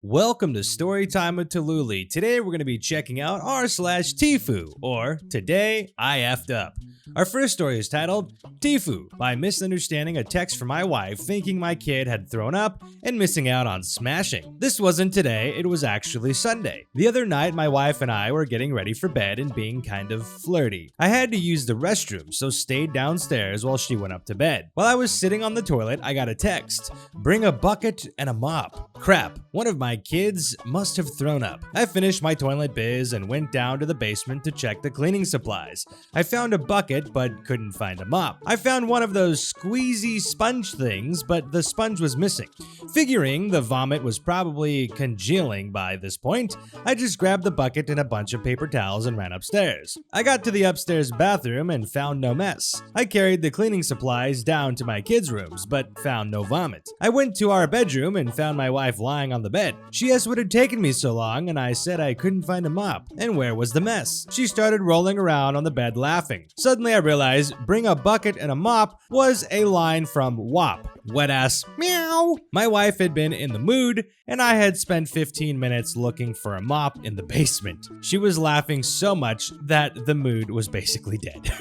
Welcome to Storytime with Tallulah. Today we're going to be checking out r/TIFU, or Today I Effed Up. Our first story is titled TIFU by misunderstanding a text from my wife thinking my kid had thrown up and missing out on smashing. This wasn't today, it was actually Sunday. The other night my wife and I were getting ready for bed and being kind of flirty. I had to use the restroom, so stayed downstairs while she went up to bed. While I was sitting on the toilet, I got a text. Bring a bucket and a mop. Crap, one of my kids must have thrown up. I finished my toilet biz and went down to the basement to check the cleaning supplies. I found a bucket but couldn't find a mop. I found one of those squeezy sponge things, but the sponge was missing. Figuring the vomit was probably congealing by this point, I just grabbed the bucket and a bunch of paper towels and ran upstairs. I got to the upstairs bathroom and found no mess. I carried the cleaning supplies down to my kids' rooms, but found no vomit. I went to our bedroom and found my wife lying on the bed. She asked what had taken me so long, and I said I couldn't find a mop. And where was the mess? She started rolling around on the bed laughing. Suddenly I realized bring a bucket and a mop was a line from WAP. Wet ass meow. My wife had been in the mood, and I had spent 15 minutes looking for a mop in the basement. She was laughing so much that the mood was basically dead.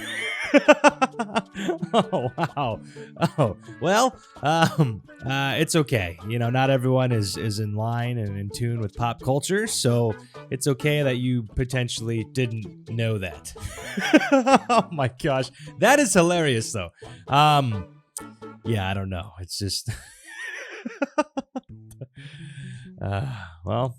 Oh, wow. Oh, well, it's okay. You know, not everyone is in line and in tune with pop culture, so it's okay that you potentially didn't know that. Oh my gosh. That is hilarious, though. Yeah, I don't know. It's just... well,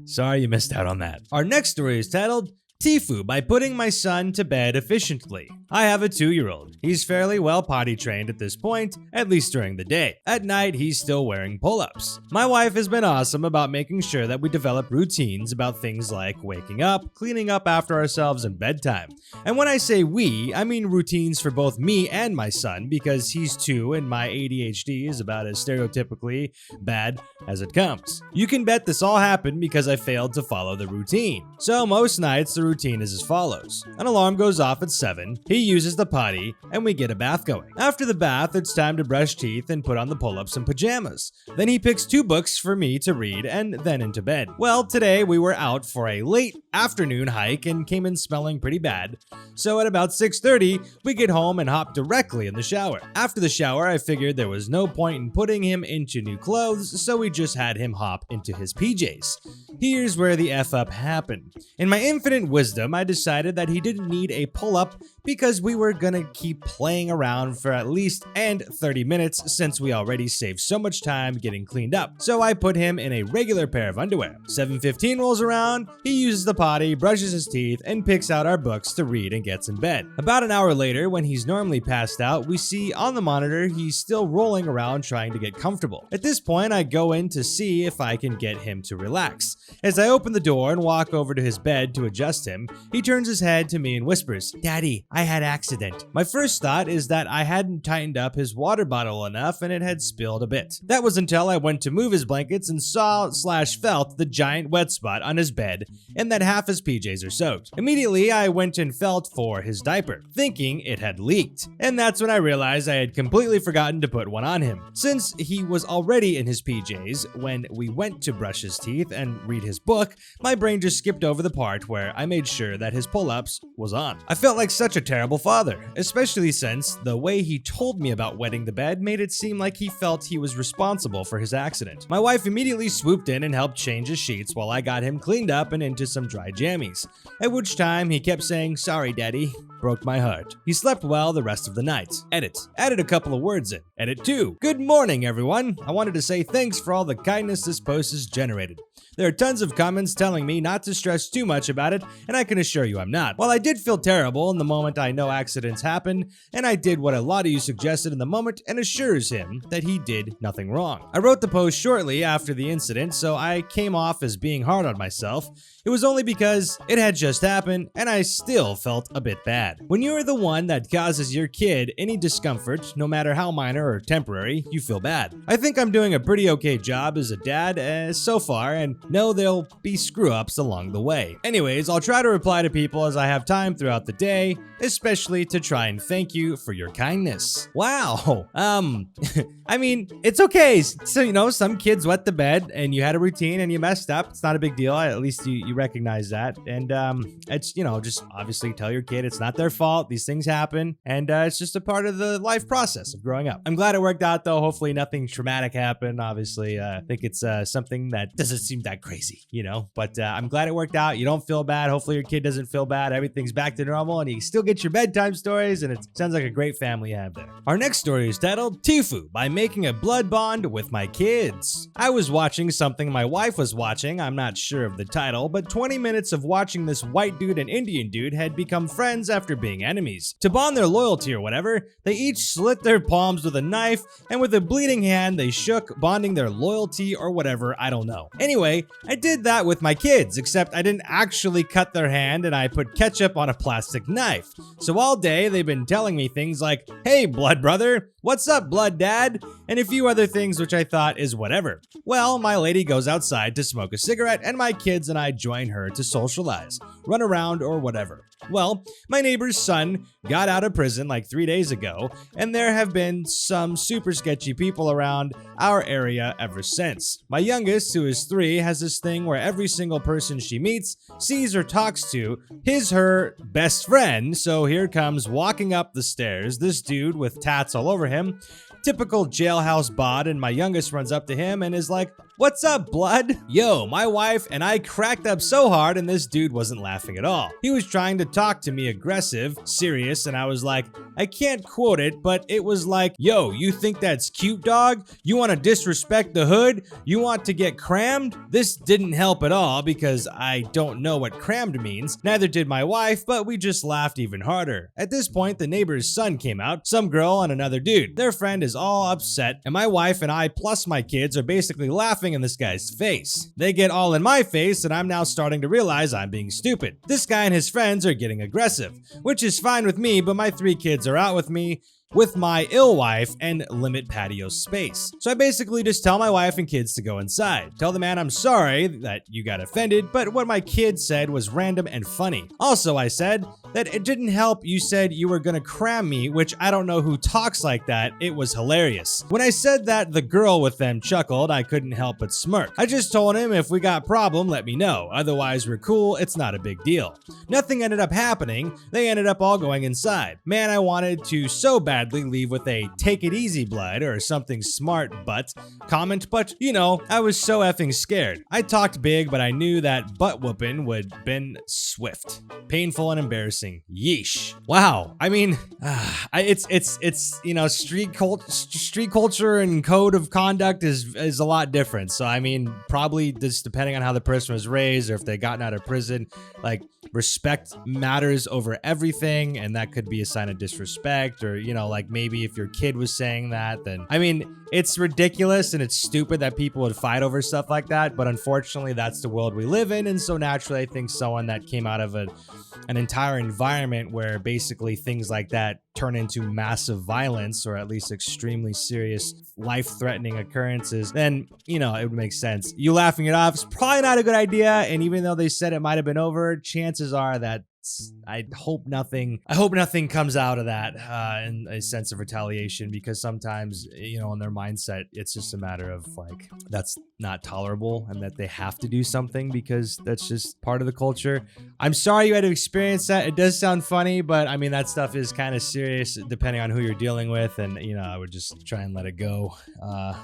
sorry you missed out on that. Our next story is titled TIFU by putting my son to bed efficiently. I have a 2-year-old. He's fairly well potty trained at this point, at least during the day. At night, he's still wearing pull-ups. My wife has been awesome about making sure that we develop routines about things like waking up, cleaning up after ourselves, and bedtime. And when I say we, I mean routines for both me and my son, because he's 2 and my ADHD is about as stereotypically bad as it comes. You can bet this all happened because I failed to follow the routine. So most nights, the routine is as follows. An alarm goes off at 7, he uses the potty, and we get a bath going. After the bath, it's time to brush teeth and put on the pull-ups and pajamas. Then he picks 2 books for me to read and then into bed. Well, today we were out for a late afternoon hike and came in smelling pretty bad. So at about 6:30, we get home and hop directly in the shower. After the shower, I figured there was no point in putting him into new clothes, so we just had him hop into his PJs. Here's where the F up happened. In my infinite wisdom, I decided that he didn't need a pull-up because we were gonna keep playing around for at least 30 minutes since we already saved so much time getting cleaned up. So I put him in a regular pair of underwear. 7:15 rolls around, he uses the potty, brushes his teeth, and picks out our books to read and gets in bed. About an hour later, when he's normally passed out, we see on the monitor he's still rolling around trying to get comfortable. At this point, I go in to see if I can get him to relax. As I open the door and walk over to his bed to adjust him, he turns his head to me and whispers, "Daddy, I had accident." My first thought is that I hadn't tightened up his water bottle enough and it had spilled a bit. That was until I went to move his blankets and saw/felt the giant wet spot on his bed and that half his PJs are soaked. Immediately, I went and felt for his diaper, thinking it had leaked. And that's when I realized I had completely forgotten to put one on him. Since he was already in his PJs when we went to brush his teeth and read his book, my brain just skipped over the part where I made sure that his pull-ups was on. I felt like such a terrible father, especially since the way he told me about wetting the bed made it seem like he felt he was responsible for his accident. My wife immediately swooped in and helped change his sheets while I got him cleaned up and into some dry jammies, at which time he kept saying, "Sorry, Daddy." Broke my heart. He slept well the rest of the night. Edit. Added a couple of words in. Edit 2. Good morning, everyone. I wanted to say thanks for all the kindness this post has generated. There are tons of comments telling me not to stress too much about it, and I can assure you I'm not. While I did feel terrible in the moment, I know accidents happen, and I did what a lot of you suggested in the moment and assures him that he did nothing wrong. I wrote the post shortly after the incident, so I came off as being hard on myself. It was only because it had just happened, and I still felt a bit bad. When you're the one that causes your kid any discomfort, no matter how minor or temporary, you feel bad. I think I'm doing a pretty okay job as a dad so far, and know there'll be screw-ups along the way. Anyways, I'll try to reply to people as I have time throughout the day, especially to try and thank you for your kindness. Wow. I mean, it's okay. So, you know, some kids wet the bed and you had a routine and you messed up. It's not a big deal. At least you recognize that. And it's, you know, just obviously tell your kid it's not their fault. These things happen. And it's just a part of the life process of growing up. I'm glad it worked out, though. Hopefully nothing traumatic happened. Obviously, I think it's something that doesn't seem that crazy, you know, but I'm glad it worked out. You don't feel bad. Hopefully your kid doesn't feel bad. Everything's back to normal and you still get your bedtime stories, and it sounds like a great family you have there. Our next story is titled TIFU by making a blood bond with my kids. I was watching something my wife was watching. I'm not sure of the title, but 20 minutes of watching this white dude and Indian dude had become friends after being enemies. To bond their loyalty or whatever, they each slit their palms with a knife, and with a bleeding hand they shook, bonding their loyalty or whatever, I don't know. Anyway, I did that with my kids, except I didn't actually cut their hand and I put ketchup on a plastic knife. So all day they've been telling me things like, "Hey, blood brother," "What's up, blood dad?" and a few other things which I thought is whatever. Well, my lady goes outside to smoke a cigarette and my kids and I join her to socialize, run around or whatever. Well, my neighbor's son got out of prison like 3 days ago, and there have been some super sketchy people around our area ever since. My youngest, who is 3, has this thing where every single person she meets, sees or talks to, her best friend. So here comes walking up the stairs this dude with tats all over him, typical jailhouse bod, and my youngest runs up to him and is like, "What's up, blood?" Yo, my wife and I cracked up so hard and this dude wasn't laughing at all. He was trying to talk to me aggressive, serious, and I was like, I can't quote it, but it was like, "Yo, you think that's cute, dog? You want to disrespect the hood? You want to get crammed?" This didn't help at all because I don't know what crammed means. Neither did my wife, but we just laughed even harder. At this point, the neighbor's son came out, some girl and another dude. Their friend is all upset, and my wife and I plus my kids are basically laughing in this guy's face. They get all in my face, and I'm now starting to realize I'm being stupid. This guy and his friends are getting aggressive, which is fine with me, but my 3 kids are out with me, with my ill wife, and limit patio space. So I basically just tell my wife and kids to go inside. Tell the man I'm sorry that you got offended, but what my kids said was random and funny. Also, I said that it didn't help you said you were gonna cram me, which I don't know who talks like that. It was hilarious. When I said that, the girl with them chuckled. I couldn't help but smirk. I just told him if we got problem, let me know. Otherwise, we're cool. It's not a big deal. Nothing ended up happening. They ended up all going inside. Man, I wanted to so badly leave with a "take it easy, blood" or something smart but comment, but you know, I was so effing scared. I talked big, but I knew that butt whooping would been swift, painful, and embarrassing. Yeesh. Wow. I mean, it's you know, street culture and code of conduct is a lot different. So I mean, probably just depending on how the person was raised or if they gotten out of prison, like respect matters over everything, and that could be a sign of disrespect, or you know, like maybe if your kid was saying that, then I mean, it's ridiculous and it's stupid that people would fight over stuff like that, but unfortunately that's the world we live in. And so naturally I think someone that came out of an entire environment where basically things like that turn into massive violence, or at least extremely serious life-threatening occurrences, then you know, it would make sense. You laughing it off is probably not a good idea, and even though they said it might have been over, chances are that I hope nothing comes out of that in a sense of retaliation, because sometimes, you know, in their mindset, it's just a matter of like, that's not tolerable and that they have to do something because that's just part of the culture. I'm sorry you had to experience that. It does sound funny, but I mean, that stuff is kind of serious depending on who you're dealing with, and you know, I would just try and let it go.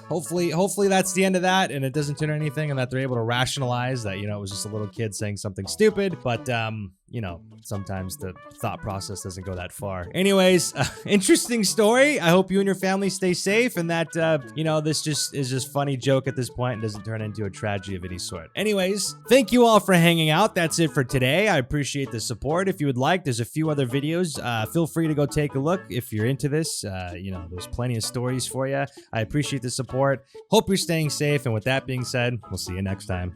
Hopefully that's the end of that and it doesn't turn anything, and that they're able to rationalize that, you know, it was just a little kid saying something stupid, but you know, sometimes the thought process doesn't go that far. Anyways, interesting story. I hope you and your family stay safe, and that, you know, this just is just funny joke at this point and doesn't turn into a tragedy of any sort. Anyways, thank you all for hanging out. That's it for today. I appreciate the support. If you would like, there's a few other videos. Feel free to go take a look if you're into this. You know, there's plenty of stories for you. I appreciate the support. Hope you're staying safe. And with that being said, we'll see you next time.